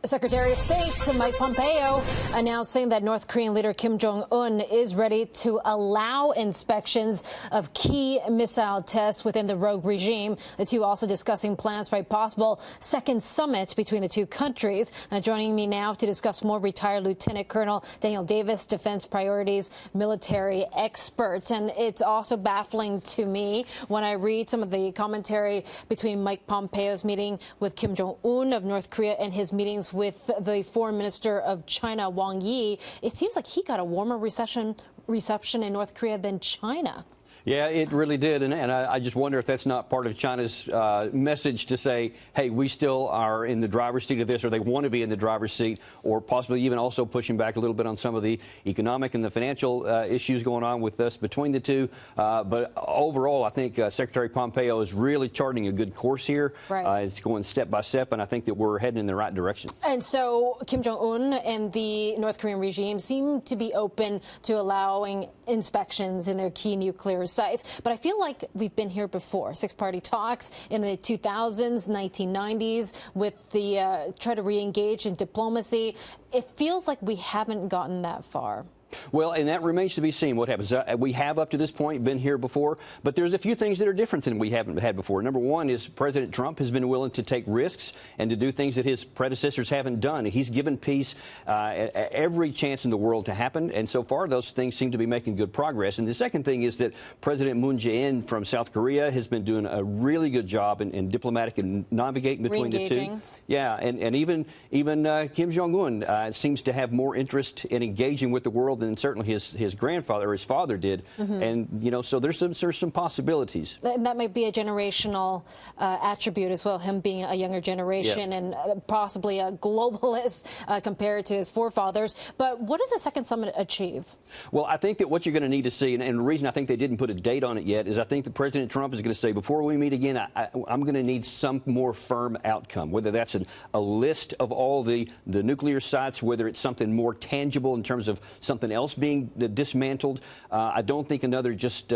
Secretary of State Mike Pompeo announcing that North Korean leader Kim Jong Un is ready to allow inspections of key missile tests within the rogue regime. The two also discussing plans for a possible second summit between the two countries. Now, joining me now to discuss more, retired Lieutenant Colonel Daniel Davis, defense priorities military expert. And it's also baffling to me when I read some of the commentary between Mike Pompeo's meeting with Kim Jong Un of North Korea and his meetings with the foreign minister of China, Wang Yi. It seems like he got a warmer reception in North Korea than China. Yeah, it really did. And I just wonder if that's not part of China's message to say, hey, we still are in the driver's seat of this, or they want to be in the driver's seat, or possibly even also pushing back a little bit on some of the economic and the financial issues going on with us between the two. But overall, I think Secretary Pompeo is really charting a good course here. Right. It's going step by step, and I think that we're heading in the right direction. And so Kim Jong Un and the North Korean regime seem to be open to allowing inspections in their key nuclear sites. But I feel like we've been here before. Six-party talks in the 2000s, 1990s, with the try to re-engage in diplomacy. It feels like we haven't gotten that far. Well, and that remains to be seen what happens. We have up to this point been here before, but there's a few things that are different than we haven't had before. Number one is President Trump has been willing to take risks and to do things that his predecessors haven't done. He's given peace every chance in the world to happen, and so far those things seem to be making good progress. And the second thing is that President Moon Jae-in from South Korea has been doing a really good job in diplomatic and navigating between the two. Yeah, and even Kim Jong Un seems to have more interest in engaging with the world than certainly his grandfather or his father did. And, you know, so there's some possibilities. And that might be a generational attribute as well, him being a younger generation and possibly a globalist compared to his forefathers. But what does the second summit achieve? Well, I think that what you're going to need to see, and the reason I think they didn't put a date on it yet, is I think that President Trump is going to say, before we meet again, I'm going to need some more firm outcome, whether that's a list of all the nuclear sites, whether it's something more tangible in terms of something else being dismantled. I don't think another just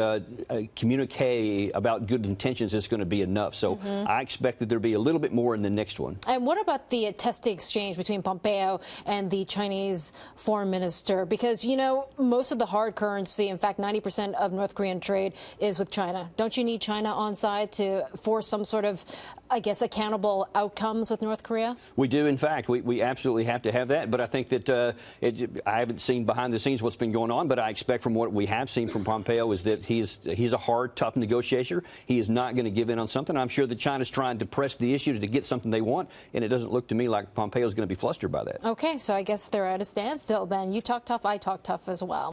communique about good intentions is going to be enough. So I expect that there'll be a little bit more in the next one. And what about the testing exchange between Pompeo and the Chinese foreign minister? Because, you know, most of the hard currency, in fact, 90% of North Korean trade is with China. Don't you need China on side to force some sort of, I guess, accountable outcomes with North Korea? We do, in fact. We absolutely have to have that. But I think that I haven't seen behind the scenes what's been going on, but I expect from what we have seen from Pompeo is that he's a hard, tough negotiator. He is not going to give in on something. I'm sure that China's trying to press the issue to get something they want, and it doesn't look to me like Pompeo's going to be flustered by that. Okay, so I guess they're at a standstill then. You talk tough, I talk tough as well.